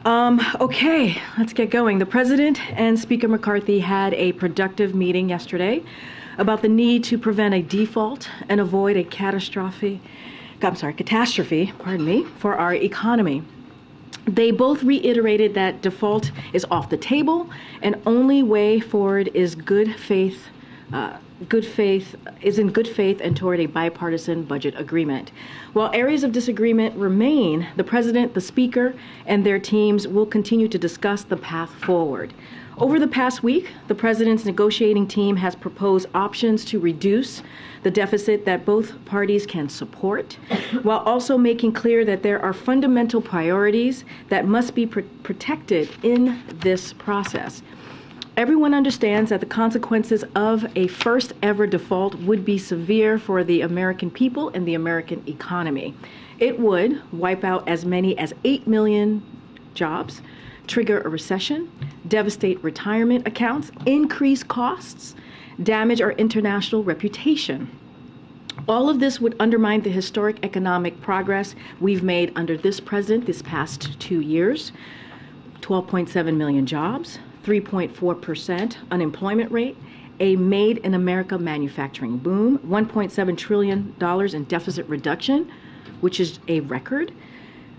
Okay, let's get going. The President and Speaker McCarthy had a productive meeting yesterday about the need to prevent a default and avoid a catastrophe, for our economy. They both reiterated that default is off the table and only way forward is in good faith and toward a bipartisan budget agreement. While areas of disagreement remain, the President, the Speaker, and their teams will continue to discuss the path forward. Over the past week, the President's negotiating team has proposed options to reduce the deficit that both parties can support, while also making clear that there are fundamental priorities that must be protected in this process. Everyone understands that the consequences of a first ever default would be severe for the American people and the American economy. It would wipe out as many as 8 million jobs, trigger a recession, devastate retirement accounts, increase costs, damage our international reputation. All of this would undermine the historic economic progress we've made under this president this past 2 years. 12.7 million jobs, 3.4% unemployment rate, a made in America manufacturing boom, $1.7 trillion in deficit reduction, which is a record.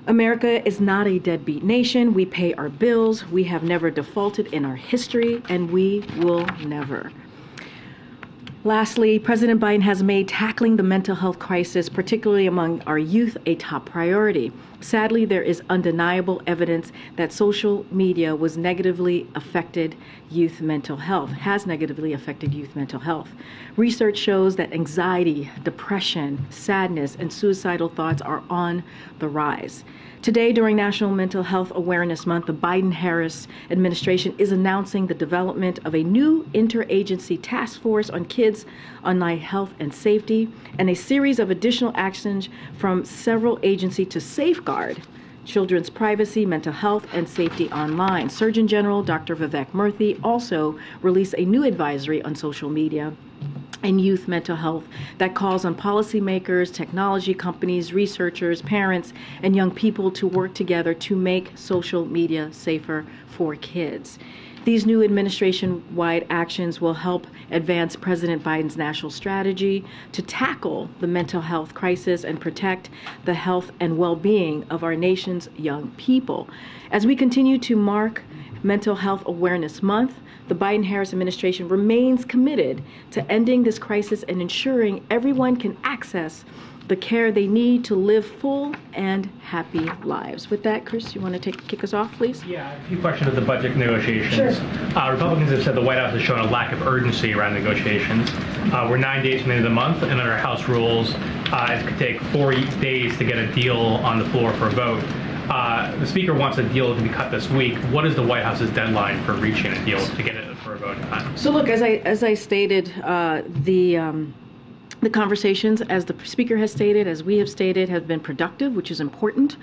America is not a deadbeat nation. We pay our bills. We have never defaulted in our history, and we will never. Lastly, President Biden has made tackling the mental health crisis, particularly among our youth, a top priority. Sadly, there is undeniable evidence that social media has negatively affected youth mental health. Research shows that anxiety, depression, sadness, and suicidal thoughts are on the rise. Today, during National Mental Health Awareness Month, the Biden-Harris administration is announcing the development of a new interagency task force on kids' online health and safety, and a series of additional actions from several agencies to safeguard children's privacy, mental health, and safety online. Surgeon General Dr. Vivek Murthy also released a new advisory on social media and youth mental health that calls on policymakers, technology companies, researchers, parents, and young people to work together to make social media safer for kids. These new administration-wide actions will help advance President Biden's national strategy to tackle the mental health crisis and protect the health and well-being of our nation's young people. As we continue to mark Mental Health Awareness Month, the Biden-Harris administration remains committed to ending this crisis and ensuring everyone can access the care they need to live full and happy lives. With that, Chris, you want to kick us off, please? Yeah, a few questions of the budget negotiations. Sure. Republicans have said the White House has shown a lack of urgency around negotiations. We're 9 days from the end of the month, and under House rules, it could take 4 days to get a deal on the floor for a vote. The Speaker wants a deal to be cut this week. What is the White House's deadline for reaching a deal to get it for a vote in time? So look, as I stated, the conversations, as the Speaker has stated, as we have stated, have been productive, which is important.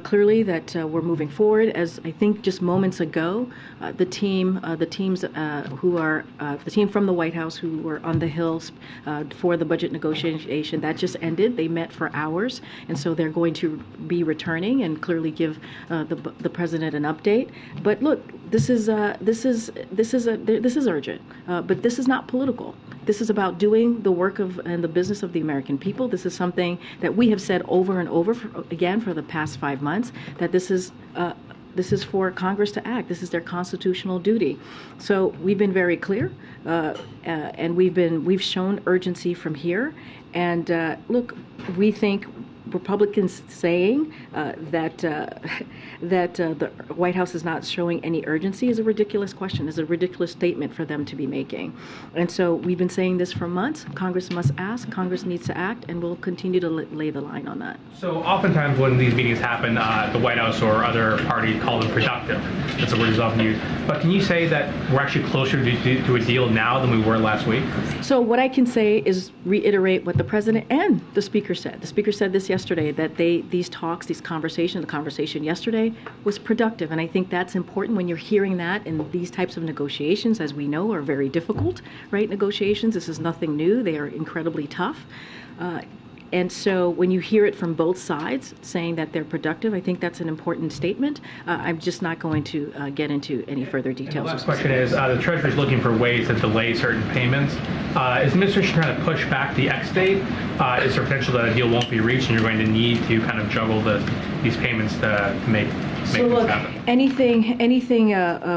Clearly, that we're moving forward. As I think just moments ago, the team from the White House who were on the Hill for the budget negotiation, that just ended. They met for hours, and so they're going to be returning and clearly give the president an update. But look, this is urgent, but this is not political. This is about doing the work and the business of the American people. This is something that we have said over and over again for the past 5 months, that this is for Congress to act. This is their constitutional duty. So we've been very clear, and we've shown urgency from here. And look, we think Republicans saying that the White House is not showing any urgency is a ridiculous question, is a ridiculous statement for them to be making. And so we've been saying this for months. Congress must ask, Congress needs to act, and we'll continue to lay the line on that. So oftentimes when these meetings happen, the White House or other parties call them productive. That's the word is often used. But can you say that we're actually closer to a deal now than we were last week? So what I can say is reiterate what the President and the Speaker said. The Speaker said this yesterday, that the conversation yesterday was productive. And I think that's important when you're hearing that. And these types of negotiations, as we know, are very difficult, right? Negotiations, this is nothing new. They are incredibly tough. And so when you hear it from both sides saying that they're productive, I think that's an important statement. I'm just not going to get into any further details. The last question is, the Treasury is looking for ways to delay certain payments. Is the administration trying to push back the X date? Is there potential that a deal won't be reached and you're going to need to kind of juggle these payments to make so look, happen? anything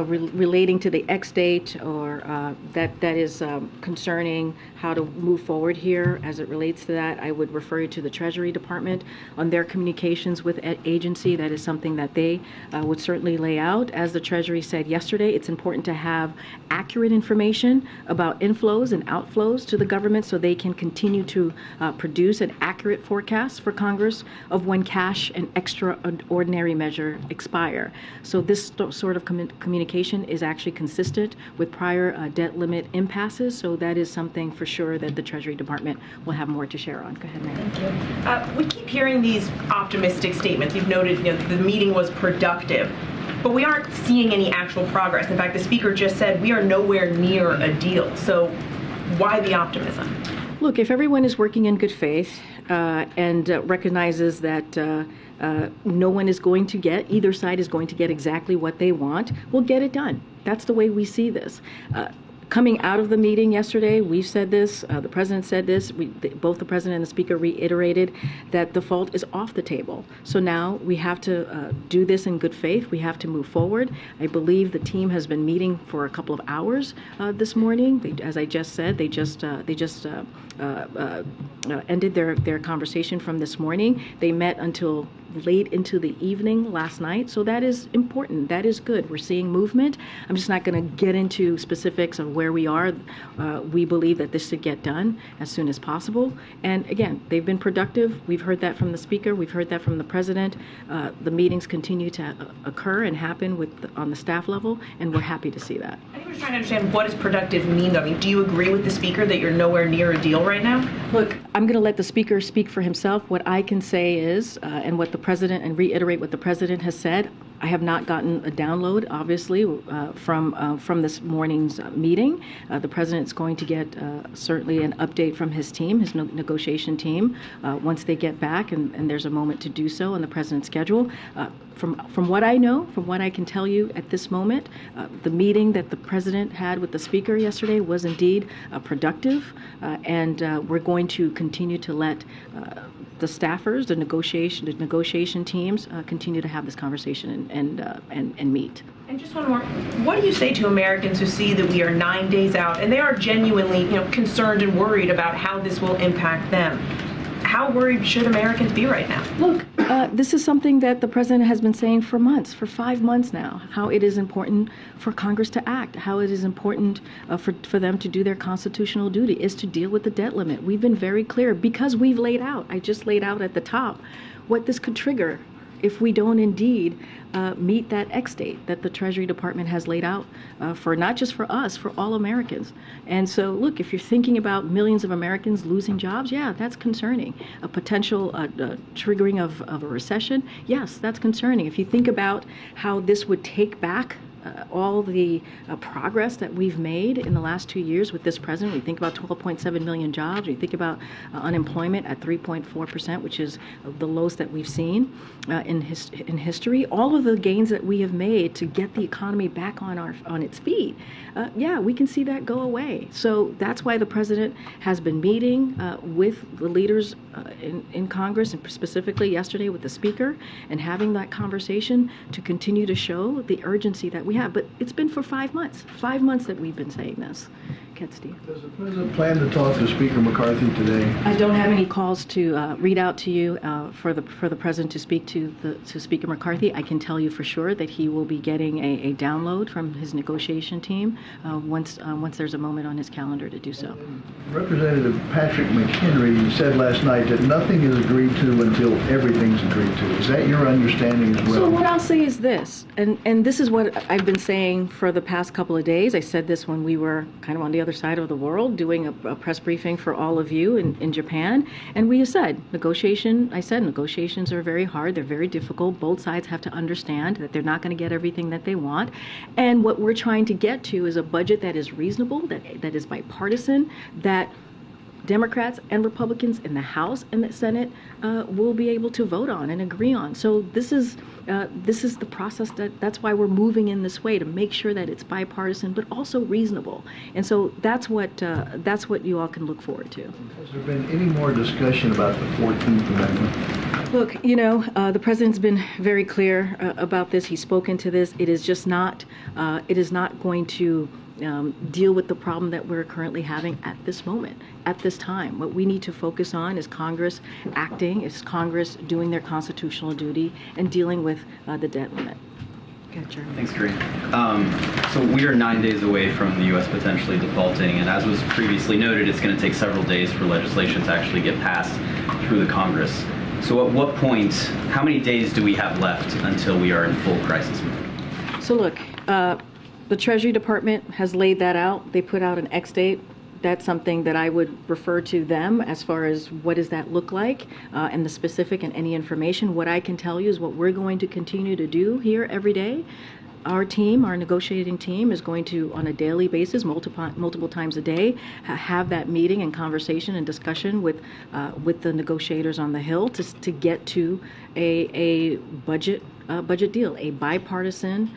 relating to the X date or that is concerning how to move forward here as it relates to that, I would refer you to the Treasury Department on their communications with agency. That is something that they would certainly lay out. As the Treasury said yesterday, it's important to have accurate information about inflows and outflows to the government so they can continue to produce an accurate forecast for Congress of when cash and extraordinary measure expire. So this sort of communication is actually consistent with prior debt limit impasses. So that is something for sure that the Treasury Department will have more to share on. Go ahead, Mary. Thank you. We keep hearing these optimistic statements. You've noted, the meeting was productive, but we aren't seeing any actual progress. In fact, the Speaker just said we are nowhere near a deal. So why the optimism? Look, if everyone is working in good faith and recognizes that no one is going to get, either side is going to get exactly what they want, we'll get it done. That's the way we see this. Coming out of the meeting yesterday, we've said this, the President said this, both the President and the Speaker reiterated that default is off the table. So now we have to do this in good faith. We have to move forward. I believe the team has been meeting for a couple of hours this morning. As I just said, they just ended their conversation from this morning. They met until late into the evening last night. So that is important. That is good. We're seeing movement. I'm just not going to get into specifics of where we are. We believe that this should get done as soon as possible. And again, they've been productive. We've heard that from the Speaker. We've heard that from the President. The meetings continue to occur and happen on the staff level, and we're happy to see that. I think we're trying to understand what does productive mean, though. I mean, do you agree with the Speaker that you're nowhere near a deal right now? Look, I'm going to let the Speaker speak for himself. What I can say is, and what the President, and reiterate what the President has said, I have not gotten a download, obviously, from this morning's meeting. The President's going to get certainly an update from his team, his negotiation team, once they get back, and there's a moment to do so on the President's schedule. From what I know, from what I can tell you at this moment, the meeting that the President had with the Speaker yesterday was indeed productive, and we're going to continue to let the staffers, the negotiation teams continue to have this conversation and meet. And just one more. What do you say to Americans who see that we are 9 days out and they are genuinely, concerned and worried about how this will impact them? How worried should Americans be right now? Look, this is something that the President has been saying for months, for 5 months now, how it is important for Congress to act, how it is important for them to do their constitutional duty, is to deal with the debt limit. We've been very clear because we've laid out, I just laid out at the top, what this could trigger if we don't indeed meet that X date that the Treasury Department has laid out for not just for us, for all Americans. And so, look, if you're thinking about millions of Americans losing jobs, yeah, that's concerning. A potential triggering of a recession, yes, that's concerning. If you think about how this would take back all the progress that we've made in the last 2 years with this president. We think about 12.7 million jobs. We think about unemployment at 3.4%, which is the lowest that we've seen in history. All of the gains that we have made to get the economy back on its feet, yeah, we can see that go away. So that's why the president has been meeting with the leaders in Congress, and specifically yesterday with the Speaker, and having that conversation to continue to show the urgency that we have. But it's been for 5 months that we've been saying this. Steve. Does the President plan to talk to Speaker McCarthy today? I don't have any calls to read out to you for the President to speak to Speaker McCarthy. I can tell you for sure that he will be getting a download from his negotiation team once there's a moment on his calendar to do so. Representative Patrick McHenry said last night that nothing is agreed to until everything's agreed to. Is that your understanding as well? So what I'll say is this, and this is what I've been saying for the past couple of days. I said this when we were kind of on the other side of the world doing a press briefing for all of you in Japan, and we said negotiations are very hard, they're very difficult. Both sides have to understand that they're not going to get everything that they want, and what we're trying to get to is a budget that is reasonable, that is bipartisan, that Democrats and Republicans in the House and the Senate will be able to vote on and agree on. So this is the process that's why we're moving in this way, to make sure that it's bipartisan but also reasonable. And so that's what you all can look forward to. Has there been any more discussion about the 14th Amendment? Look, the president's been very clear about this. He's spoken to this. It is just not. It is not going to deal with the problem that we're currently having at this moment, at this time. What we need to focus on is Congress acting, is Congress doing their constitutional duty and dealing with the debt limit. Gotcha. Thanks, Karine. So we are 9 days away from the U.S. potentially defaulting, and as was previously noted, it's going to take several days for legislation to actually get passed through the Congress. So at what point, how many days do we have left until we are in full crisis mode? So look, the Treasury Department has laid that out. They put out an X date. That's something that I would refer to them as far as what does that look like and the specific and any information. What I can tell you is what we're going to continue to do here every day. Our team, our negotiating team, is going to, on a daily basis, multiple times a day, have that meeting and conversation and discussion with the negotiators on the Hill to get to a budget deal, a bipartisan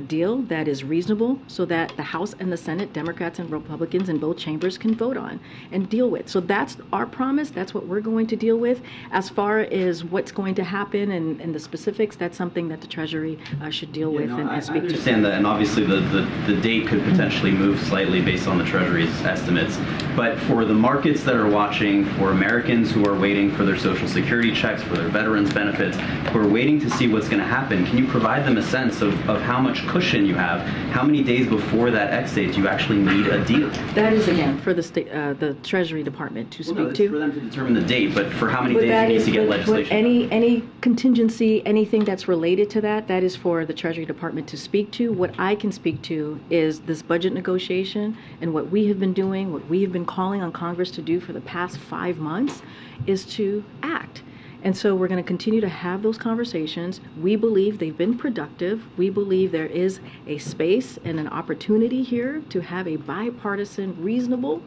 deal that is reasonable, so that the House and the Senate, Democrats and Republicans in both chambers, can vote on and deal with. So that's our promise. That's what we're going to deal with. As far as what's going to happen and the specifics, that's something that the Treasury should deal with and speak to. I understand that, and obviously the date could potentially move slightly based on the Treasury's estimates. But for the markets that are watching, for Americans who are waiting for their Social Security checks, for their veterans benefits, who are waiting to see what's going to happen, can you provide them a sense of how much cushion you have? How many days before that X date do you actually need a deal? That is, again, for the Treasury Department to speak to. For them to determine the date, but for how many days it needs to get legislation? Any contingency, anything that's related to that is for the Treasury Department to speak to. What I can speak to is this budget negotiation, and what we have been doing, what we have been calling on Congress to do for the past 5 months is to act. And so we're going to continue to have those conversations. We believe they've been productive. We believe there is a space and an opportunity here to have a bipartisan, reasonable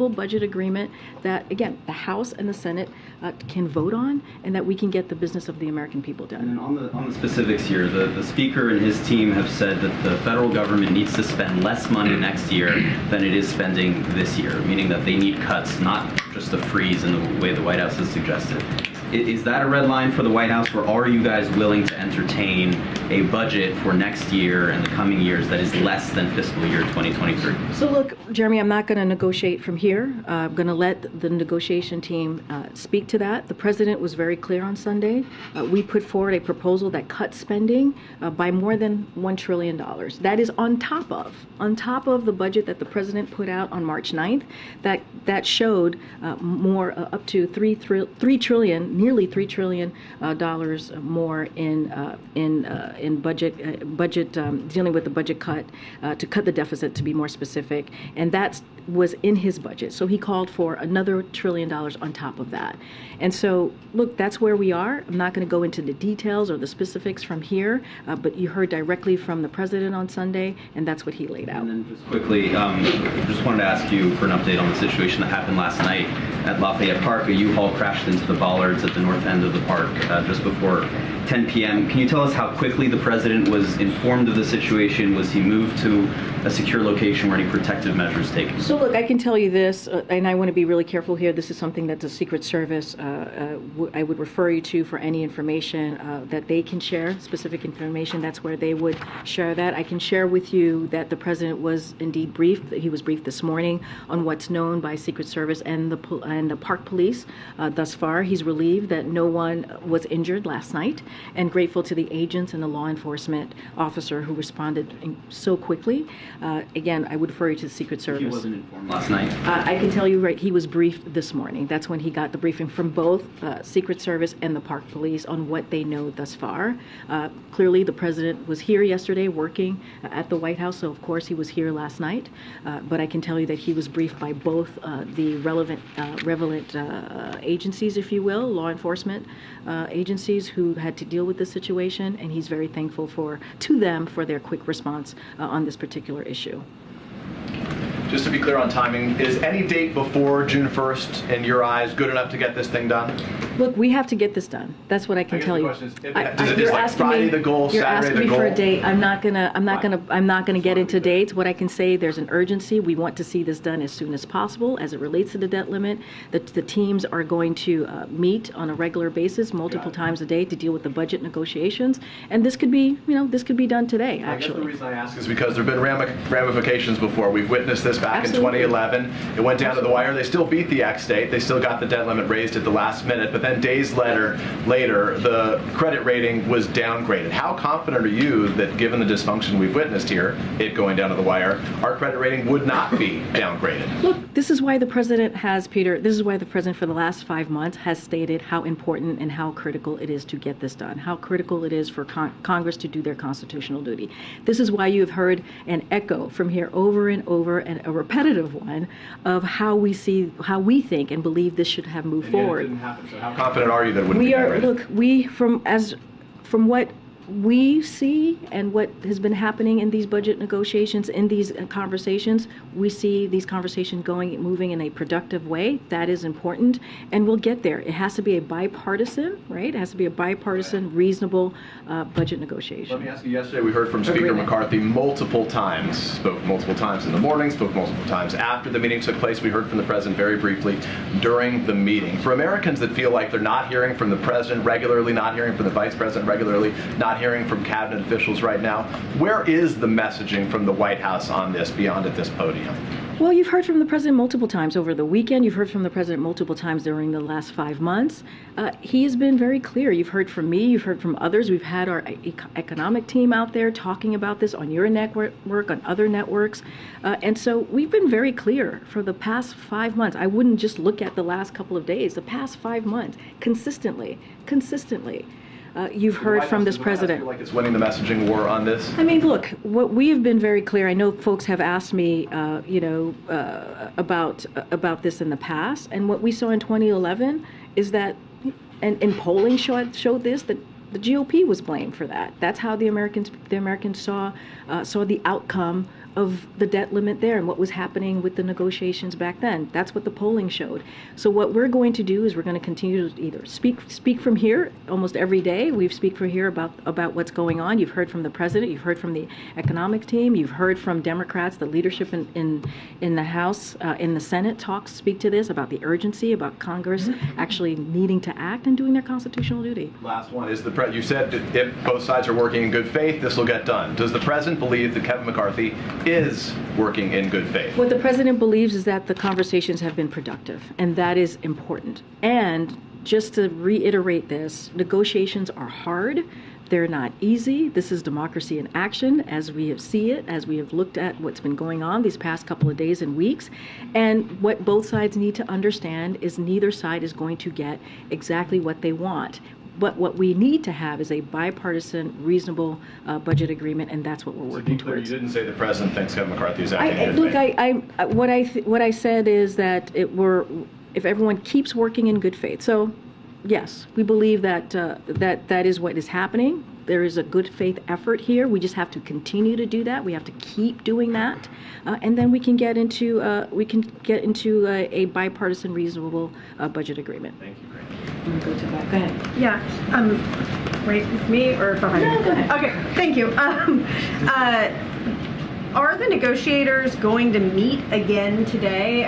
budget agreement that, again, the House and the Senate can vote on, and that we can get the business of the American people done. And on the specifics here, the Speaker and his team have said that the federal government needs to spend less money next year than it is spending this year, meaning that they need cuts, not just a freeze in the way the White House has suggested. Is that a red line for the White House, or are you guys willing to entertain a budget for next year and the coming years that is less than fiscal year 2023? So look, Jeremy, I'm not going to negotiate from here. I'm going to let the negotiation team speak to that. The president was very clear on Sunday. We put forward a proposal that cuts spending by more than $1 trillion. That is on top of the budget that the president put out on March 9th. That showed more up to $3 trillion. Nearly $3 trillion more in budget dealing with the budget cut to cut the deficit, to be more specific, and that was in his budget. So he called for another $1 trillion on top of that. And so, look, that's where we are. I'm not going to go into the details or the specifics from here, but you heard directly from the president on Sunday, and that's what he laid out. And then just quickly, just wanted to ask you for an update on the situation that happened last night at Lafayette Park. A U-Haul crashed into the bollards at the north end of the park just before 10 p.m. Can you tell us how quickly the president was informed of the situation? Was he moved to a secure location? Were any protective measures taken? So look, I can tell you this, and I want to be really careful here. This is something that the Secret Service, I would refer you to for any information that they can share, specific information. That's where they would share that. I can share with you that the president was indeed briefed. He was briefed this morning on what's known by Secret Service and the Park Police. Thus far, he's relieved that no one was injured last night, and grateful to the agents and the law enforcement officer who responded so quickly. Again, I would refer you to the Secret Service. He wasn't informed last night? I can tell you, right, he was briefed this morning. That's when he got the briefing from both Secret Service and the Park Police on what they know thus far. Clearly, the president was here yesterday working at the White House, so of course he was here last night. But I can tell you that he was briefed by both the relevant agencies, if you will, law enforcement agencies who had to deal with this situation, and he's very thankful to them for their quick response on this particular issue. Just to be clear on timing, is any date before June 1st, in your eyes, good enough to get this thing done? Look, we have to get this done. That's what I can tell you. Is like Friday the goal, you're Saturday the asking me goal? for a date. I'm not gonna get into dates. What I can say, there's an urgency. We want to see this done as soon as possible. As it relates to the debt limit, the teams are going to meet on a regular basis, multiple times a day, to deal with the budget negotiations. And this could be, this could be done today. I guess the Actually, reason I ask is because there have been ramifications before. We've witnessed this back Absolutely. in 2011. It went down to the wire. They still beat the ex-state. They still got the debt limit raised at the last minute. But then days later, the credit rating was downgraded. How confident are you that, given the dysfunction we've witnessed here, it going down to the wire, our credit rating would not be downgraded? look, this is why the president has, Peter. This is why the president, for the last 5 months, has stated how important and how critical it is to get this done. How critical it is for Congress to do their constitutional duty. This is why you have heard an echo from here over and over, and a repetitive one, of how we think and believe this should have moved forward. It didn't happen. So how confident are you that it wouldn't be downgraded? Look, from what we see and what has been happening in these budget negotiations, in these conversations, we see these conversations moving in a productive way. That is important, and we'll get there. It has to be a bipartisan, right? It has to be a bipartisan, reasonable budget negotiation. Let me ask you, yesterday we heard from Speaker McCarthy multiple times, spoke multiple times in the morning, spoke multiple times after the meeting took place. We heard from the president very briefly during the meeting. For Americans that feel like they're not hearing from the president regularly, not hearing from the vice president regularly, not hearing from cabinet officials right now, where is the messaging from the White House on this beyond at this podium? Well, you've heard from the president multiple times over the weekend. You've heard from the president multiple times during the last 5 months. He has been very clear. You've heard from me. You've heard from others. We've had our economic team out there talking about this on your network, on other networks. And so we've been very clear for the past 5 months. I wouldn't just look at the last couple of days. The past 5 months, consistently. You've heard from this president. I feel like it's winning the messaging war on this. I mean, look, what we have been very clear. I know folks have asked me, about this in the past, and what we saw in 2011 is that, and polling showed this, that the GOP was blamed for that. That's how the Americans saw the outcome of the debt limit there and what was happening with the negotiations back then. That's what the polling showed. So what we're going to do is we're going to continue to either speak from here almost every day. We speak from here about what's going on. You've heard from the president. You've heard from the economic team. You've heard from Democrats, the leadership in the House, in the Senate speak to this, about the urgency, about Congress actually needing to act and doing their constitutional duty. Last one is you said that if both sides are working in good faith, this will get done. Does the president believe that Kevin McCarthy is working in good faith? What the president believes is that the conversations have been productive, and that is important. And just to reiterate this, negotiations are hard. They're not easy. This is democracy in action, as we see it, as we have looked at what's been going on these past couple of days and weeks. And what both sides need to understand is neither side is going to get exactly what they want. But what we need to have is a bipartisan, reasonable budget agreement, and that's what we're working towards. You didn't say the president thinks Kevin McCarthy is acting in good faith. What I said is that if everyone keeps working in good faith. So, yes, we believe that that is what is happening. There is a good faith effort here. We just have to continue to do that. We have to keep doing that, and then we can get into a bipartisan, reasonable budget agreement. Thank you. I'm gonna go to that. Go ahead. Yeah, right with me or behind me? No, go ahead. Okay, thank you. Are the negotiators going to meet again today?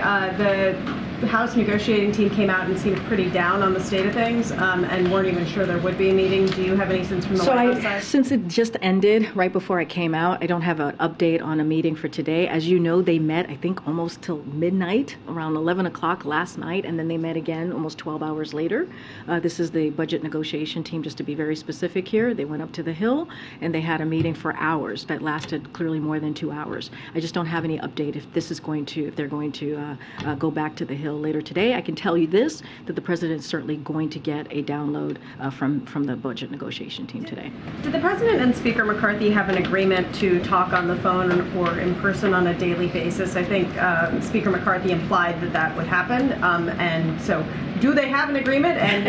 The House negotiating team came out and seemed pretty down on the state of things, and weren't even sure there would be a meeting. Do you have any sense from the White House side? Since it just ended right before I came out, I don't have an update on a meeting for today. As you know, they met, I think, almost till midnight, around 11 o'clock last night, and then they met again almost 12 hours later. This is the budget negotiation team, just to be very specific here. They went up to the Hill, and they had a meeting for hours that lasted clearly more than 2 hours. I just don't have any update if they're going to go back to the Hill later today. I can tell you this, that the president is certainly going to get a download from the budget negotiation team today. Did the president and Speaker McCarthy have an agreement to talk on the phone or in person on a daily basis? I think Speaker McCarthy implied that would happen. And so do they have an agreement? And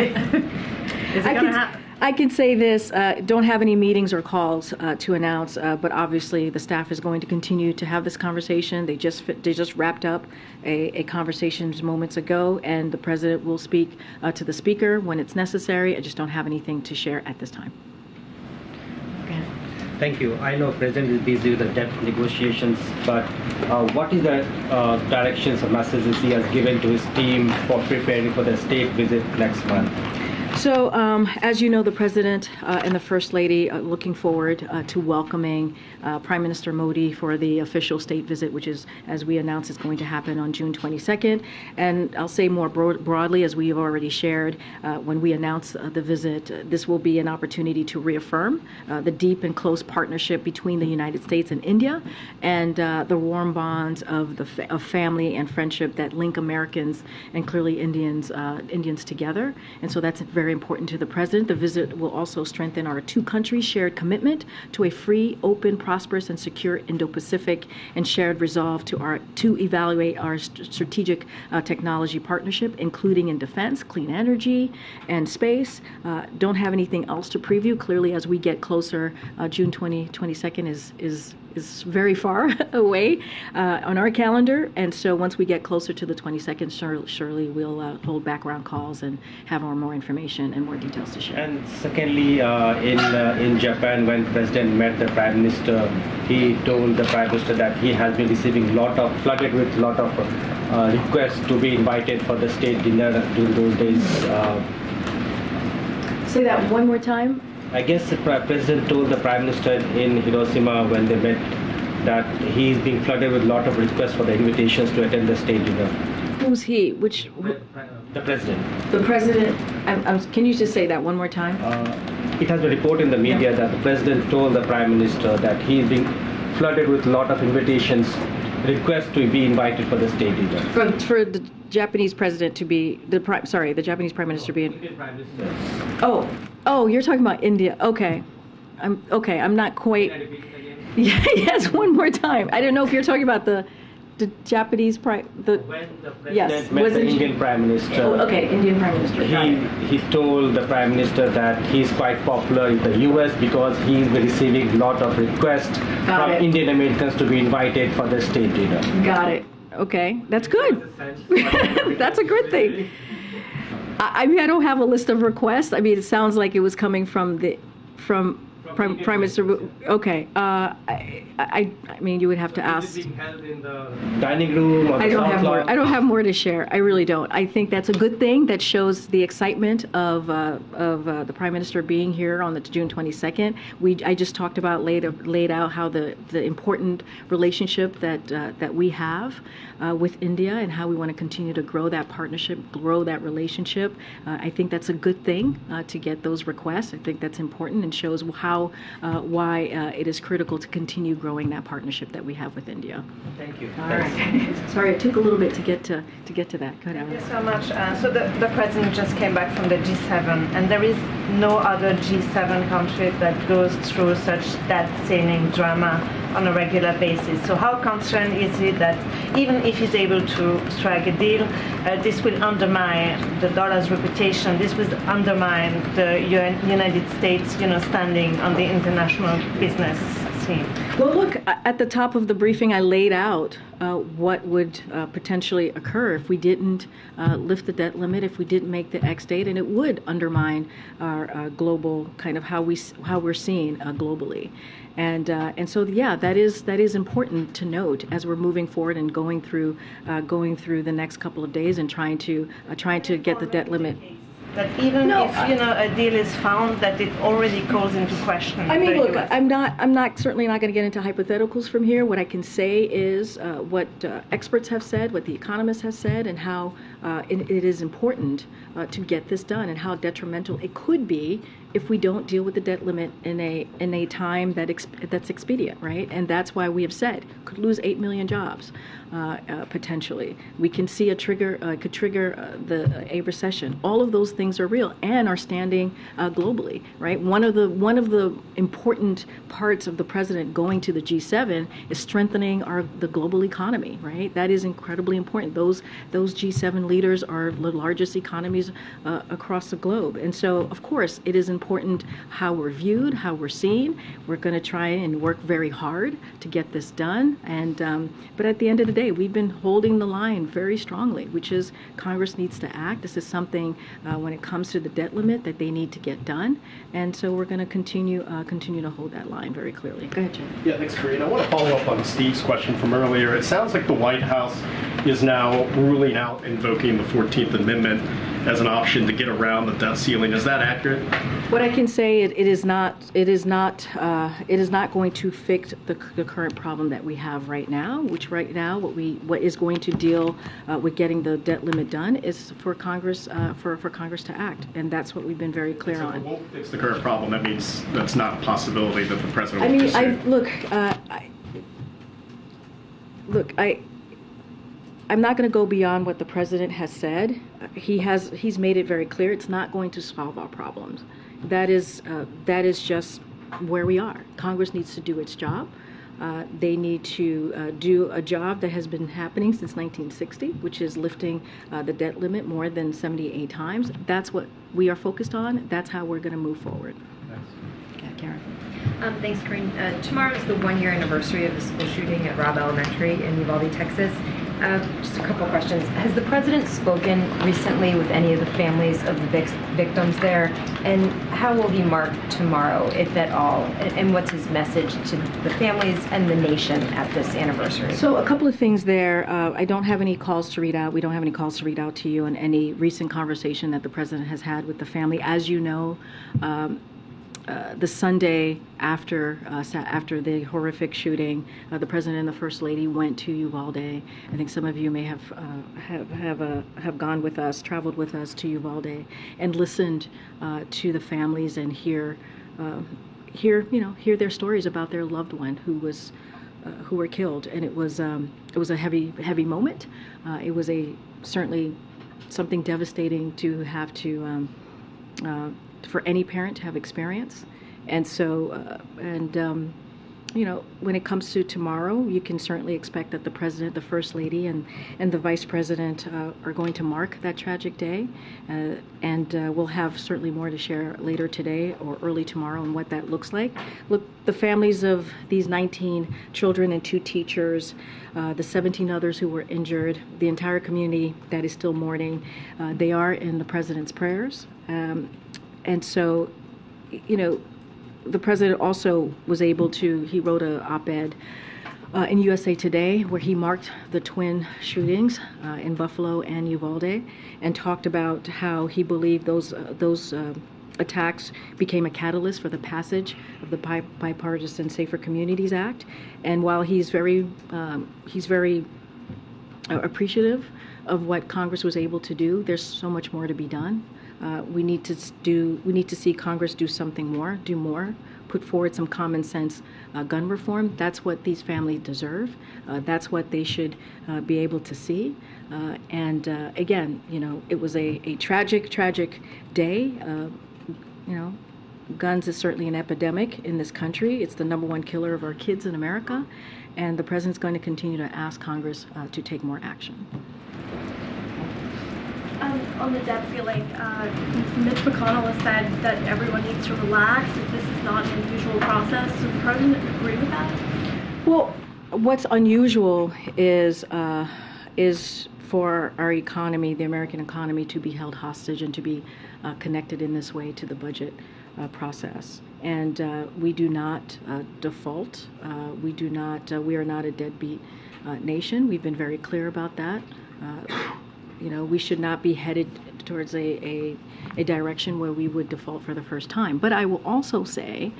is it going to happen? I can say this, don't have any meetings or calls to announce, but obviously the staff is going to continue to have this conversation. They just wrapped up a conversation moments ago, and the President will speak to the Speaker when it's necessary. I just don't have anything to share at this time. Thank you. I know President is busy with the debt negotiations, but what is the directions or messages he has given to his team for preparing for the state visit next month? So, as you know, the President and the First Lady are looking forward to welcoming Prime Minister Modi for the official state visit, which is, as we announced, is going to happen on June 22nd. And I'll say more broadly, as we have already shared, when we announce the visit, this will be an opportunity to reaffirm the deep and close partnership between the United States and India, and the warm bonds of family and friendship that link Americans and clearly Indians together. And so that's very important to the President. The visit will also strengthen our two countries' shared commitment to a free, open, prosperous, and secure Indo-Pacific, and shared resolve to evaluate our strategic technology partnership, including in defense, clean energy, and space. Don't have anything else to preview. Clearly, as we get closer, June 22nd is very far away on our calendar, and so once we get closer to the 22nd, surely we'll hold background calls and have more information and more details to share. And secondly, in Japan, when President met the Prime Minister, he told the Prime Minister that he has been receiving flooded with lot of requests to be invited for the state dinner during those days. Say that one more time. I guess the President told the Prime Minister in Hiroshima when they met that he's being flooded with a lot of requests for the invitations to attend the state dinner. Who's he? The President. The President. Can you just say that one more time? It has been reported in the media that the President told the Prime Minister that he's being flooded with a lot of invitations, requests to be invited for the state dinner. For the Japanese President to be the Japanese Prime Minister being. Indian Prime Minister. Oh, you're talking about India. Okay, I'm not quite. Can I repeat it again? Yes, one more time. I don't know if you're talking about the Japanese When the President met was the it Indian Prime Minister. Oh, okay, Indian Prime Minister. He told the Prime Minister that he's quite popular in the U.S. because he's been receiving a lot of requests from Indian Americans to be invited for the state dinner. Got it. Okay, that's good. That's a good thing. I mean, I don't have a list of requests. I mean, it sounds like it was coming from Prime Minister. Okay. I mean, you would have to ask. Is it being held in the dining room or the South Lawn? I don't have more to share. I really don't. I think that's a good thing. That shows the excitement of the Prime Minister being here on the June 22nd. I just talked about laid out how the important relationship that we have with India and how we want to continue to grow that partnership, grow that relationship. I think that's a good thing to get those requests. I think that's important and shows why it is critical to continue growing that partnership that we have with India. Thank you. All right. Sorry, it took a little bit to get to that. Go ahead, Alan. Thank you so much. So the President just came back from the G7, and there is no other G7 country that goes through such debt-ceiling drama on a regular basis. So how concerned is he that even if he's able to strike a deal, this will undermine the dollar's reputation, this will undermine the United States, standing on the international business scene? Well, look, at the top of the briefing, I laid out what would potentially occur if we didn't lift the debt limit, if we didn't make the X date, and it would undermine our global kind of how we're seen globally. And so, yeah, that is important to note as we're moving forward and going through the next couple of days and trying to get the debt limit. That even if a deal is found, that it already calls into question. I mean, look, I'm certainly not going to get into hypotheticals from here. What I can say is what experts have said, what the economists have said, and how it is important to get this done, and how detrimental it could be if we don't deal with the debt limit in a time that's expedient, right? And that's why we have said could lose 8 million jobs potentially. We can see could trigger a recession. All of those things are real and are standing globally, right? One of the important parts of the President going to the G7 is strengthening the global economy, right? That is incredibly important. Those G7 leaders are the largest economies across the globe, and so of course it is important important how we're viewed, how we're seen. We're going to try and work very hard to get this done. And but at the end of the day, we've been holding the line very strongly, which is Congress needs to act. This is something when it comes to the debt limit that they need to get done. And so we're going to continue to hold that line very clearly. Go ahead, Jim. Yeah, thanks, Karine. I want to follow up on Steve's question from earlier. It sounds like the White House is now ruling out invoking the 14th Amendment as an option to get around the debt ceiling. Is that accurate? What I can say, it is not going to fix the current problem that we have right now. Which right now, what is going to deal with getting the debt limit done is for Congress for Congress to act, and that's what we've been very clear on. If it won't fix the current problem, that means that's not a possibility that the president will pursue. I'm not going to go beyond what the president has said. He's made it very clear it's not going to solve our problems. That is just where we are. Congress needs to do its job. They need to do a job that has been happening since 1960, which is lifting the debt limit more than 78 times. That's what we are focused on. That's how we're going to move forward. Yeah, Karen. Thanks, Karine. Tomorrow is the one-year anniversary of the school shooting at Robb Elementary in Uvalde, Texas. Just a couple questions. Has the president spoken recently with any of the families of the victims there? And how will he mark tomorrow, if at all? And what's his message to the families and the nation at this anniversary? So a couple of things there. I don't have any calls to read out. We don't have any calls to read out to you on any recent conversation that the president has had with the family. As you know, the Sunday after the horrific shooting, the president and the first lady went to Uvalde. I think some of you may have gone with us, traveled with us to Uvalde, and listened to the families and hear their stories about their loved one who were killed. And it was a heavy moment. It was certainly something devastating to have to. For any parent to have experience. And so, when it comes to tomorrow, you can certainly expect that the president, the first lady, and the vice president are going to mark that tragic day. And we'll have certainly more to share later today or early tomorrow on what that looks like. Look, the families of these 19 children and 2 teachers, the 17 others who were injured, the entire community that is still mourning, they are in the president's prayers. And so, the president also was able to, he wrote an op-ed in USA Today where he marked the twin shootings in Buffalo and Uvalde and talked about how he believed those attacks became a catalyst for the passage of the Bipartisan Safer Communities Act. And while he's very appreciative of what Congress was able to do, there's so much more to be done. We need to see Congress do something more, do more, put forward some common sense gun reform. That's what these families deserve. That's what they should be able to see. And again, it was a tragic day. Guns is certainly an epidemic in this country. It's the #1 killer of our kids in America. And the president's going to continue to ask Congress to take more action. On the debt ceiling, Mitch McConnell has said that everyone needs to relax, that this is not an unusual process. Does the president agree with that? Well, what's unusual is for our economy, the American economy, to be held hostage and to be connected in this way to the budget process. And we do not default. We are not a deadbeat nation. We've been very clear about that. We should not be headed towards a direction where we would default for the first time. But I will also say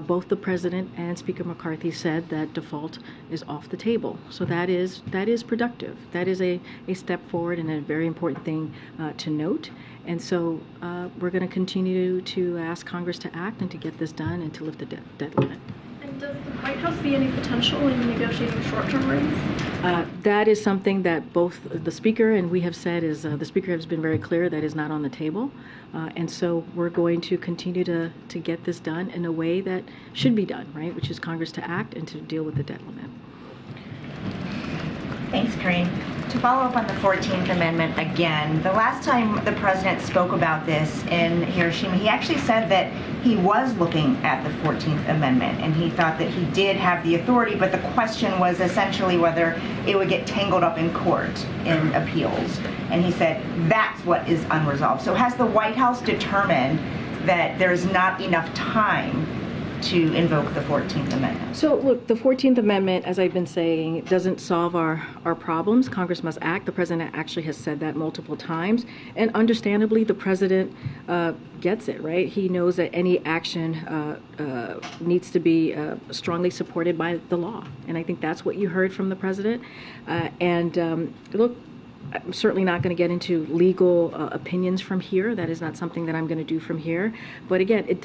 both the president and Speaker McCarthy said that default is off the table. So that is productive. That is a step forward and a very important thing to note. And so we're going to continue to ask Congress to act and to get this done and to lift the debt limit. And does the White House see any potential in negotiating short-term rates? That is something that both the Speaker and we have said is the Speaker has been very clear that is not on the table. And so we're going to continue to get this done in a way that should be done, right, which is Congress to act and to deal with the debt limit. Thanks, Karine. To follow up on the 14th Amendment again, the last time the president spoke about this in Hiroshima, he actually said that he was looking at the 14th Amendment and he thought that he did have the authority, but the question was essentially whether it would get tangled up in court in appeals. And he said that's what is unresolved. So has the White House determined that there's not enough time to invoke the 14th Amendment? So look, the 14th Amendment, as I've been saying, doesn't solve our problems. Congress must act. The president actually has said that multiple times. And understandably, the president gets it, right? He knows that any action needs to be strongly supported by the law. And I think that's what you heard from the president. Look, I'm certainly not going to get into legal opinions from here. That is not something that I'm going to do from here. But again, at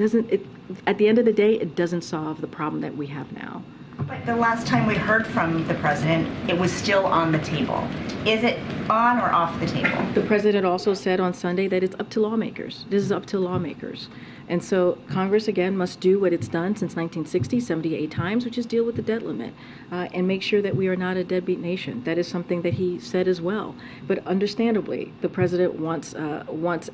the end of the day, it doesn't solve the problem that we have now. But the last time we heard from the president, it was still on the table. Is it on or off the table? The president also said on Sunday that it's up to lawmakers. This is up to lawmakers. And so Congress, again, must do what it's done since 1960, 78 times, which is deal with the debt limit and make sure that we are not a deadbeat nation. That is something that he said as well. But understandably, the president wants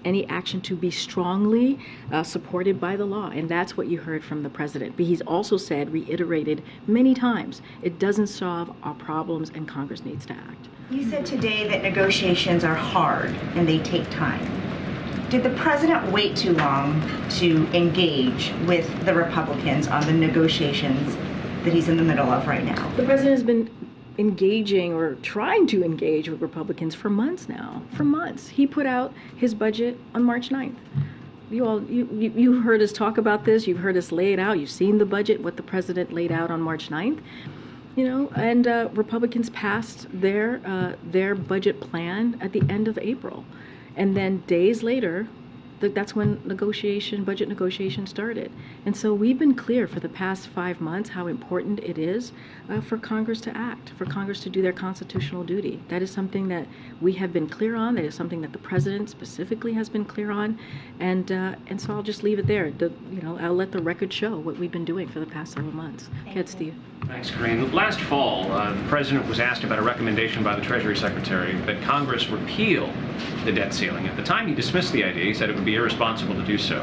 any action to be strongly supported by the law. And that's what you heard from the president. But he's also said, reiterated many times, it doesn't solve our problems and Congress needs to act. You said today that negotiations are hard and they take time. Did the president wait too long to engage with the Republicans on the negotiations that he's in the middle of right now? The president has been engaging or trying to engage with Republicans for months now. For months. He put out his budget on March 9th. You heard us talk about this. You've heard us lay it out. You've seen the budget, what the president laid out on March 9th. And Republicans passed their budget plan at the end of April. And then days later, that's when budget negotiation started. And so we've been clear for the past 5 months how important it is for Congress to act, for Congress to do their constitutional duty. That is something that we have been clear on. That is something that the president specifically has been clear on. And so I'll just leave it there. I'll let the record show what we've been doing for the past several months. Go ahead, Steve. Thanks, Karine. Last fall, the president was asked about a recommendation by the Treasury Secretary that Congress repeal the debt ceiling. At the time, he dismissed the idea. He said it would be irresponsible to do so.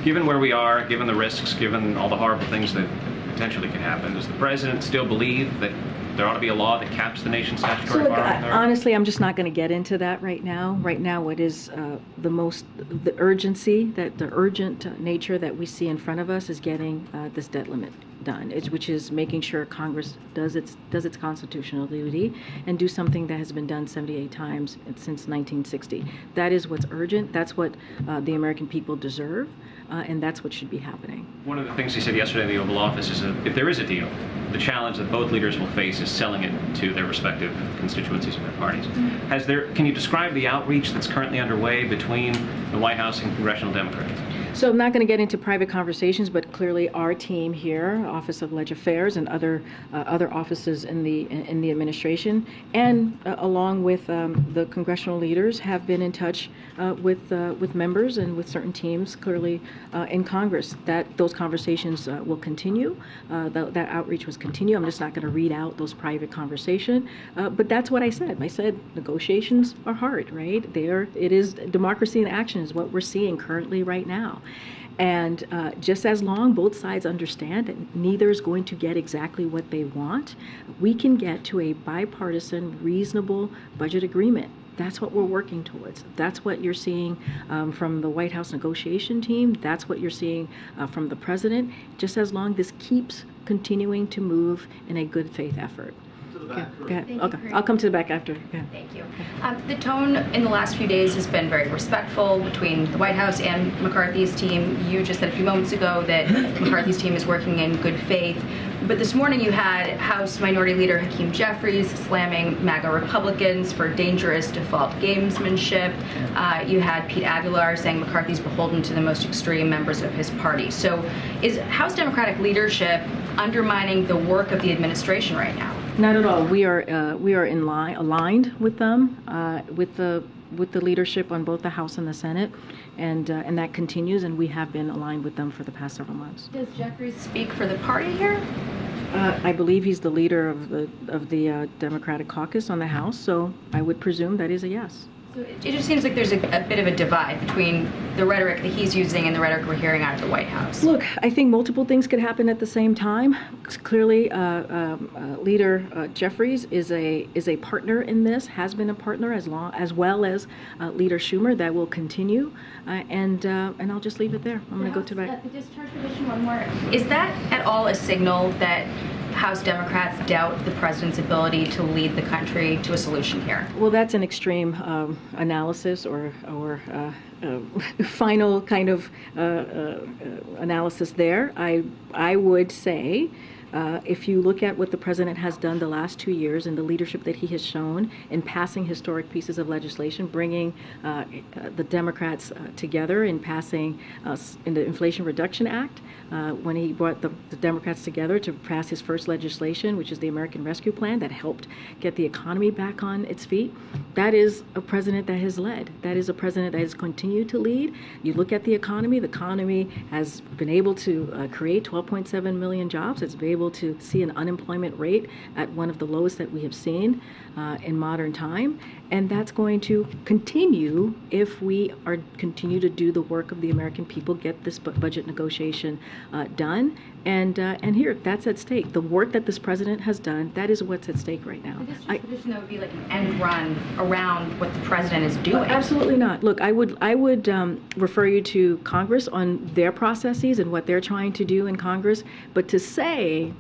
Given where we are, given the risks, given all the horrible things that potentially could happen, does the president still believe that there ought to be a law that caps the nation's statutory borrowing authority? Honestly, I'm just not going to get into that right now. Right now, what is the urgent nature that we see in front of us is getting this debt limit done, which is making sure Congress does its constitutional duty and do something that has been done 78 times since 1960. That is what's urgent. That's what the American people deserve, and that's what should be happening. One of the things he said yesterday in the Oval Office is that if there is a deal, the challenge that both leaders will face is selling it to their respective constituencies and their parties. Can you describe the outreach that's currently underway between the White House and congressional Democrats? So I'm not going to get into private conversations, but clearly our team here, Office of Leg Affairs and other offices in the administration, and along with the congressional leaders, have been in touch with members and with certain teams clearly in Congress. Those conversations will continue. That outreach was continue. I'm just not going to read out those private conversations, but that's what I said. I said negotiations are hard, right? It is democracy in action is what we're seeing currently right now. And just as long both sides understand that neither is going to get exactly what they want, we can get to a bipartisan, reasonable budget agreement. That's what we're working towards. That's what you're seeing from the White House negotiation team. That's what you're seeing from the president, just as long this keeps continuing to move in a good faith effort. Okay. I'll come to the back after. Thank you. The tone in the last few days has been very respectful between the White House and McCarthy's team. You just said a few moments ago that McCarthy's team is working in good faith. But this morning you had House Minority Leader Hakeem Jeffries slamming MAGA Republicans for dangerous default gamesmanship. You had Pete Aguilar saying McCarthy's beholden to the most extreme members of his party. So is House Democratic leadership undermining the work of the administration right now? Not at all. We are aligned with them, with the leadership on both the House and the Senate, and that continues. And we have been aligned with them for the past several months. Does Jeffries speak for the party here? I believe he's the leader of the Democratic caucus on the House, so I would presume that is a yes. So it just seems like there's a bit of a divide between the rhetoric that he's using and the rhetoric we're hearing out of the White House. Look, I think multiple things could happen at the same time. Clearly, Leader Jeffries is a partner in this, has been a partner as well as Leader Schumer. That will continue, and I'll just leave it there. I'm going to go to back. The discharge petition, one more. Is that at all a signal that House Democrats doubt the president's ability to lead the country to a solution here? Well, that's an extreme analysis or final kind of analysis there. I would say if you look at what the president has done the last 2 years and the leadership that he has shown in passing historic pieces of legislation, bringing the Democrats together in passing in the Inflation Reduction Act, when he brought the Democrats together to pass his first legislation, which is the American Rescue Plan, that helped get the economy back on its feet. That is a president that has led. That is a president that has continued to lead. You look at the economy has been able to create 12.7 million jobs. It's been able to see an unemployment rate at one of the lowest that we have seen in modern time. And that's going to continue if we continue to do the work of the American people, get this budget negotiation done. And here, that's at stake. The work that this president has done, that is what's at stake right now. The district that would be like an end run around what the president is doing. Absolutely not. Look, I would refer you to Congress on their processes and what they're trying to do in Congress. But to say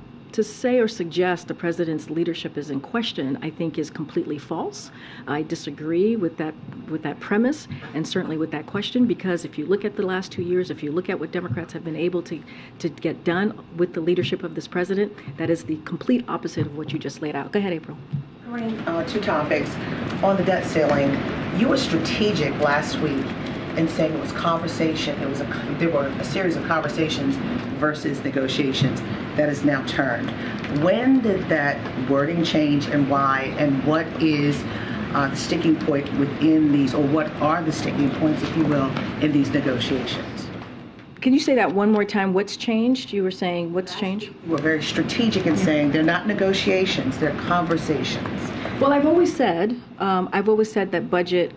or suggest the president's leadership is in question, I think is completely false. I disagree with that premise and certainly with that question, because if you look at the last 2 years, if you look at what Democrats have been able to get done with the leadership of this president, that is the complete opposite of what you just laid out. Go ahead, April. Two topics. On the debt ceiling, you were strategic last week in saying it was conversation. There were a series of conversations versus negotiations. That is now turned. When did that wording change and why? And what is the sticking point within these, or what are the sticking points, if you will, in these negotiations? Can you say that one more time? What's changed? You were saying what's changed? You were very strategic in saying they're not negotiations, they're conversations. Well, I've always said that budget,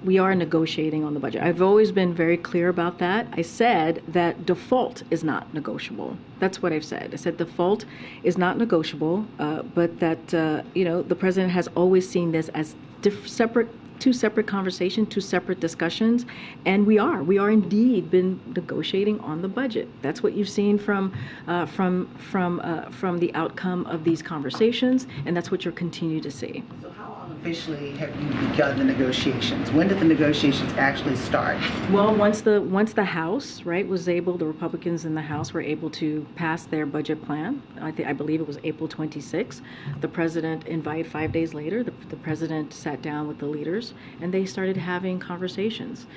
we are negotiating on the budget. I've always been very clear about that. I said that default is not negotiable. That's what I've said. I said default is not negotiable, but that, the president has always seen this as two separate conversations, two separate discussions, and we are indeed been negotiating on the budget. That's what you've seen from the outcome of these conversations, and that's what you'll continue to see. So how long officially have you begun the negotiations? When did the negotiations actually start? Well, once the House, the Republicans in the House were able to pass their budget plan, I believe it was April 26th, the president invited 5 days later, the president sat down with the leaders and they started having conversations.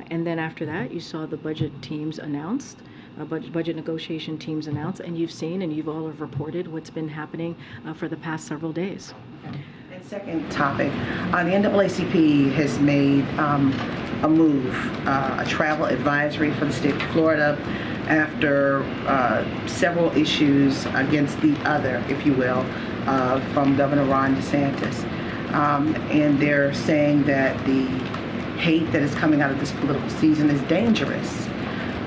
And then after that, you saw the budget teams announced, budget negotiation teams announced, and you've seen and you've all have reported what's been happening for the past several days. And second topic, the NAACP has made a move, a travel advisory for the state of Florida after several issues against the other, if you will, from Governor Ron DeSantis. And they're saying that the hate that is coming out of this political season is dangerous.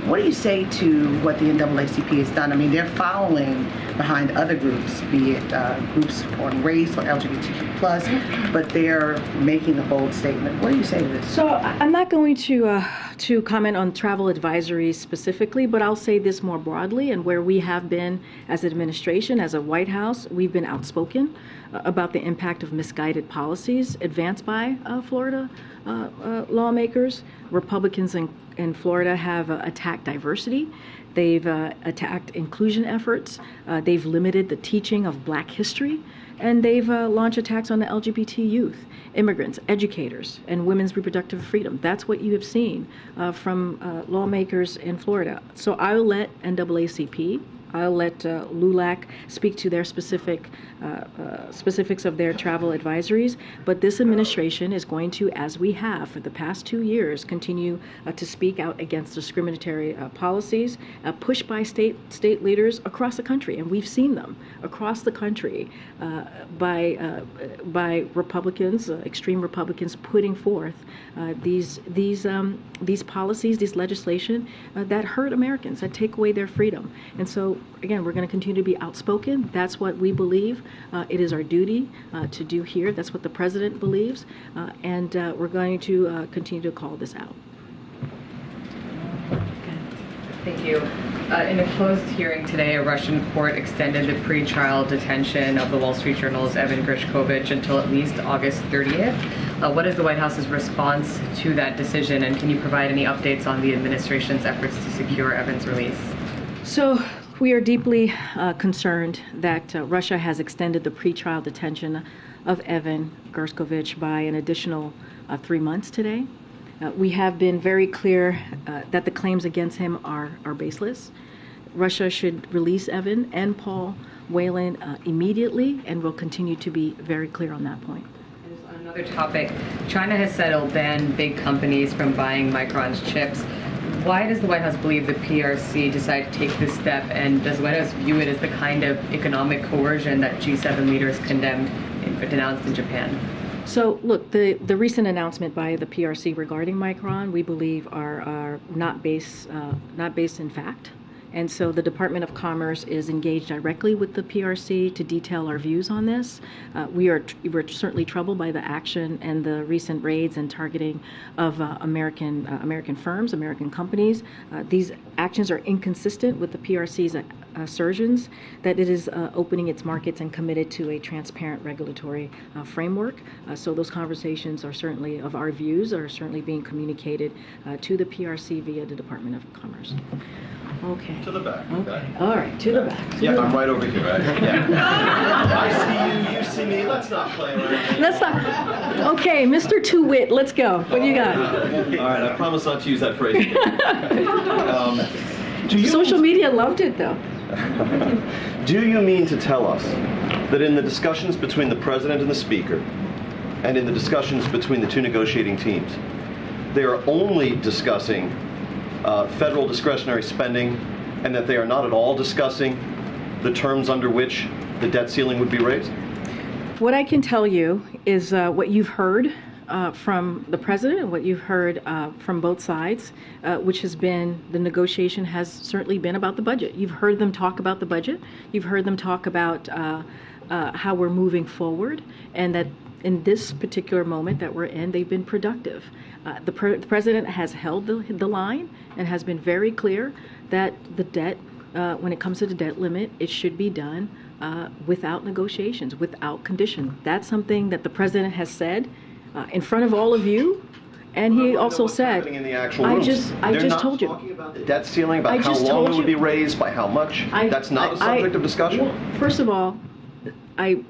What do you say to what the NAACP has done? I mean, they're following behind other groups, be it groups on race or LGBTQ+, but they're making a bold statement. What do you say to this? So I'm not going to comment on travel advisories specifically, but I'll say this more broadly, and where we have been as an administration, as a White House, we've been outspoken about the impact of misguided policies advanced by Florida lawmakers. Republicans in Florida have attacked diversity. They've attacked inclusion efforts. They've limited the teaching of Black history. And they've launched attacks on the LGBT youth, immigrants, educators, and women's reproductive freedom. That's what you have seen from lawmakers in Florida. So I'll let NAACP I'll let LULAC speak to their specifics of their travel advisories. But this administration is going to, as we have for the past 2 years, continue to speak out against discriminatory policies pushed by state leaders across the country, and we've seen them across the country by Republicans, extreme Republicans, putting forth these policies, these legislation that hurt Americans, that take away their freedom. And so, again, we're going to continue to be outspoken. That's what we believe it is our duty to do here. That's what the president believes, and we're going to continue to call this out. Thank you. In a closed hearing today, a Russian court extended the pretrial detention of the Wall Street Journal's Evan Gershkovich until at least August 30th. What is the White House's response to that decision, and can you provide any updates on the administration's efforts to secure Evan's release? So we are deeply concerned that Russia has extended the pretrial detention of Evan Gershkovich by an additional 3 months today. We have been very clear that the claims against him are baseless. Russia should release Evan and Paul Whelan immediately, and will continue to be very clear on that point. On another topic, China has said it'll ban big companies from buying Micron's chips. Why does the White House believe the PRC decided to take this step, and does the White House view it as the kind of economic coercion that G7 leaders denounced in Japan? So, look, the recent announcement by the PRC regarding Micron, we believe are not based in fact. And so the Department of Commerce is engaged directly with the PRC to detail our views on this. We're certainly troubled by the action and the recent raids and targeting of American firms, American companies. These actions are inconsistent with the PRC's assertions that it is opening its markets and committed to a transparent regulatory framework. So those conversations are certainly, of our views, are certainly being communicated to the PRC via the Department of Commerce. Okay. To the back. Okay. All right, to the back. Yeah, I'm right over here. Right? Yeah. I see you, you see me. Let's not play around. Let's not. Okay, Mr. Two-Wit, let's go. What do you got? All right, I promise not to use that phrase again. Social media loved it, though. Do you mean to tell us that in the discussions between the President and the Speaker, and in the discussions between the two negotiating teams, they are only discussing federal discretionary spending, and that they are not at all discussing the terms under which the debt ceiling would be raised? What I can tell you is what you've heard from the president and what you've heard from both sides, which has been, the negotiation has certainly been about the budget. You've heard them talk about the budget. You've heard them talk about how we're moving forward, and that in this particular moment that we're in, they've been productive. The president has held the line and has been very clear that the debt, when it comes to the debt limit, it should be done without negotiations, without condition. That's something that the president has said in front of all of you, and he also said, in the actual rooms. I just told you. Talking about the debt ceiling, about how long it would be raised, by how much. That's not a subject of discussion. Well, first of all, I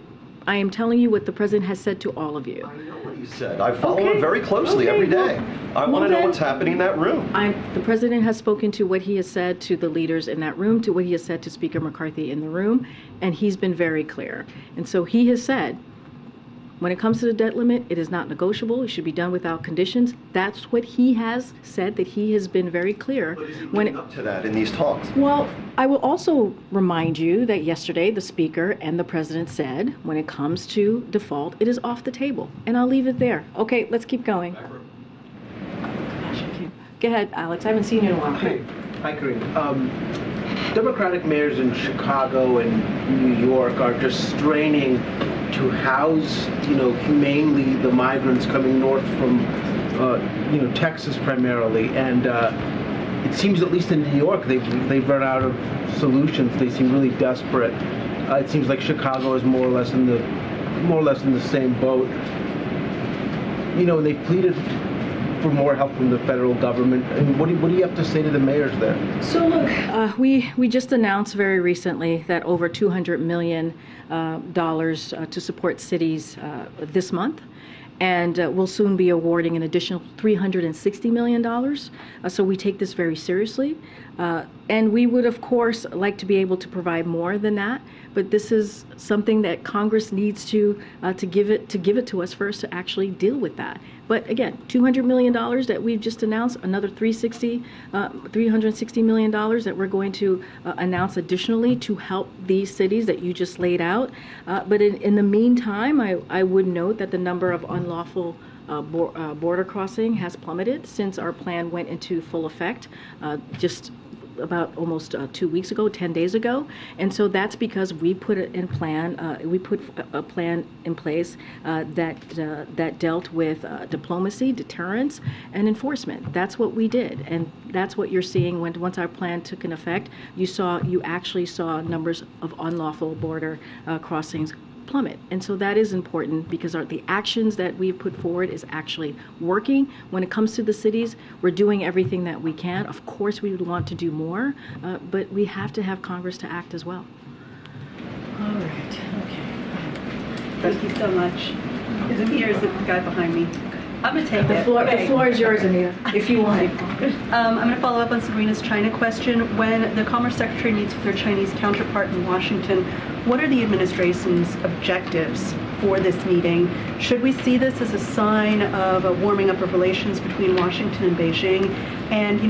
am telling you what the president has said to all of you. I know what he said. I follow him very closely every day. I want to know what's happening in that room. The president has spoken to what he has said to the leaders in that room, to what he has said to Speaker McCarthy in the room, and he's been very clear. And so he has said, when it comes to the debt limit, it is not negotiable. It should be done without conditions. That's what he has said, that he has been very clear. But is he leading up to that in these talks? Well, I will also remind you that yesterday the Speaker and the President said, when it comes to default, it is off the table. And I'll leave it there. Okay, let's keep going. Go ahead, Alex. I haven't seen you in a while. Hi, Karine. Democratic mayors in Chicago and New York are just straining to house, humanely the migrants coming north from, Texas primarily. And it seems, at least in New York, they've run out of solutions. They seem really desperate. It seems like Chicago is more or less in the same boat. And they've pleaded for more help from the federal government. And what do you have to say to the mayors there? So look, we just announced very recently that over $200 million to support cities this month, and we'll soon be awarding an additional $360 million. So we take this very seriously. And we would, of course, like to be able to provide more than that, but this is something that Congress needs to give it to us first to actually deal with that. But again, $200 million that we've just announced, another $360 million that we're going to announce additionally to help these cities that you just laid out. But in the meantime, I would note that the number of unlawful border crossing has plummeted since our plan went into full effect just about almost 2 weeks ago, 10 days ago. And so that's because we put a plan in place that dealt with diplomacy, deterrence, and enforcement. That's what we did. And that's what you're seeing once our plan took in effect. You actually saw numbers of unlawful border crossings plummet. And so that is important because the actions that we've put forward is actually working. When it comes to the cities, we're doing everything that we can. Of course, we would want to do more, but we have to have Congress to act as well. All right. Okay. Thank you so much. Is it me or is it the guy behind me? I'm going to take The it. floor is yours, Okay. Anita, if you want. I'm going to follow up on Sabrina's China question. When the Commerce Secretary meets with their Chinese counterpart in Washington, what are the administration's objectives for this meeting? Should we see this as a sign of a warming up of relations between Washington and Beijing? And,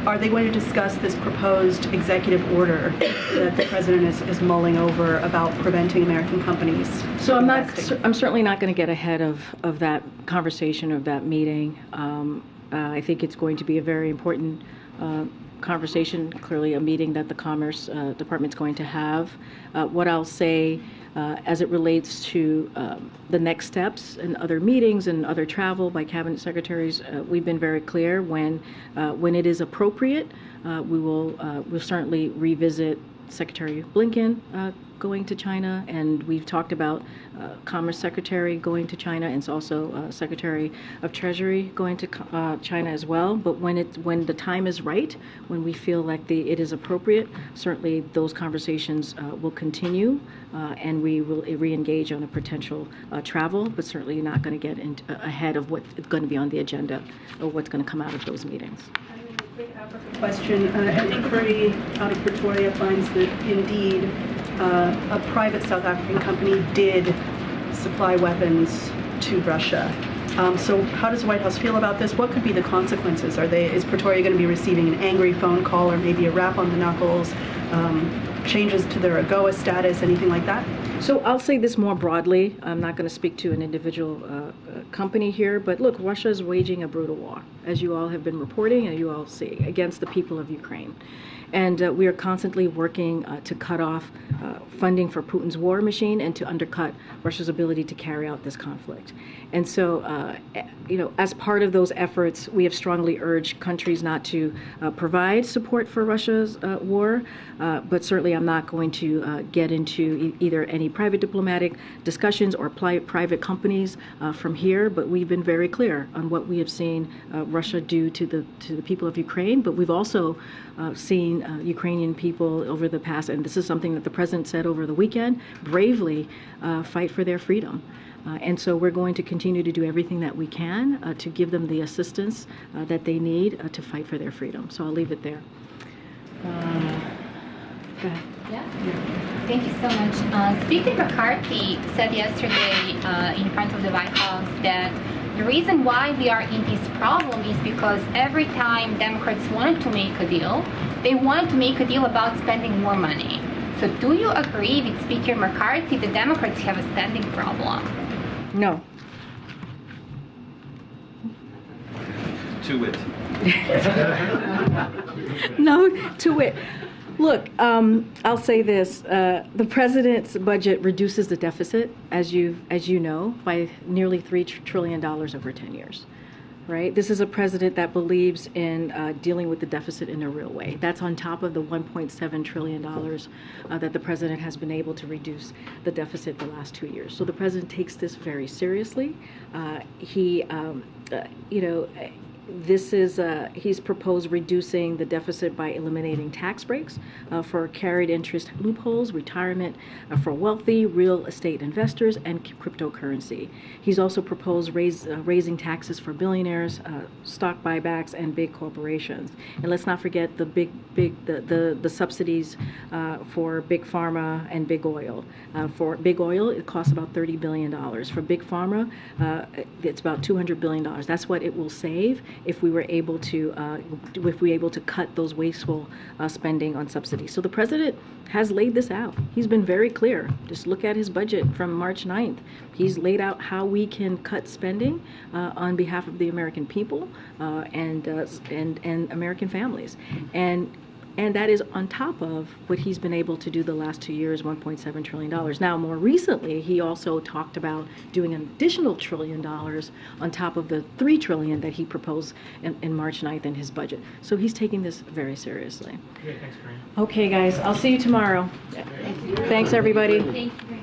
are they going to discuss this proposed executive order that the president is mulling over about preventing American companies? So I'm certainly not going to get ahead of that conversation, of that meeting. I think it's going to be a very important conversation, clearly a meeting that the Commerce Department's going to have. What I'll say as it relates to the next steps and other meetings and other travel by cabinet secretaries, we've been very clear when it is appropriate, we'll certainly revisit Secretary Blinken going to China, and we've talked about Commerce Secretary going to China, and it's also Secretary of Treasury going to China as well. But when the time is right, when we feel like it is appropriate, certainly those conversations will continue, and we will re-engage on a potential travel, but certainly not going to get ahead of what's going to be on the agenda or what's going to come out of those meetings. Quick Africa question. An inquiry out of Pretoria finds that indeed a private South African company did supply weapons to Russia. So how does the White House feel about this? What could be the consequences? Is Pretoria going to be receiving an angry phone call or maybe a rap on the knuckles, changes to their AGOA status, anything like that? So I'll say this more broadly. I'm not going to speak to an individual company here, but look, Russia is waging a brutal war, as you all have been reporting and you all see, against the people of Ukraine. And we are constantly working to cut off funding for Putin's war machine and to undercut Russia's ability to carry out this conflict. And so, as part of those efforts, we have strongly urged countries not to provide support for Russia's war, but certainly I'm not going to get into either any private diplomatic discussions or private companies from here, but we've been very clear on what we have seen Russia do to the people of Ukraine, but we've also seen Ukrainian people over the past, and this is something that the president said over the weekend, bravely fight for their freedom. And so we're going to continue to do everything that we can to give them the assistance that they need to fight for their freedom. So I'll leave it there. Go ahead. Yeah. Thank you so much. Speaker McCarthy said yesterday in front of the White House that the reason why we are in this problem is because every time Democrats wanted to make a deal, they wanted to make a deal about spending more money. So do you agree with Speaker McCarthy that Democrats have a spending problem? No. To it. No, to it. Look, I'll say this. The president's budget reduces the deficit, as you know, by nearly $3 trillion over 10 years. Right? This is a president that believes in dealing with the deficit in a real way. That's on top of the $1.7 trillion that the president has been able to reduce the deficit the last 2 years. So the president takes this very seriously. This is, he's proposed reducing the deficit by eliminating tax breaks for carried interest loopholes, retirement for wealthy real estate investors, and cryptocurrency. He's also proposed raising taxes for billionaires, stock buybacks, and big corporations. And let's not forget the subsidies for big pharma and big oil. For big oil, it costs about $30 billion. For big pharma, it's about $200 billion. That's what it will save if we were able to cut those wasteful spending on subsidies. So the president has laid this out. He's been very clear. Just look at his budget from March 9th. He's laid out how we can cut spending on behalf of the American people and American families. And that is on top of what he's been able to do the last 2 years, $1.7 trillion. Now, more recently, he also talked about doing an additional $1 trillion on top of the $3 trillion that he proposed in March 9th in his budget. So he's taking this very seriously. Okay, thanks, Karine. Okay, guys, I'll see you tomorrow. Thanks, everybody. Thank you.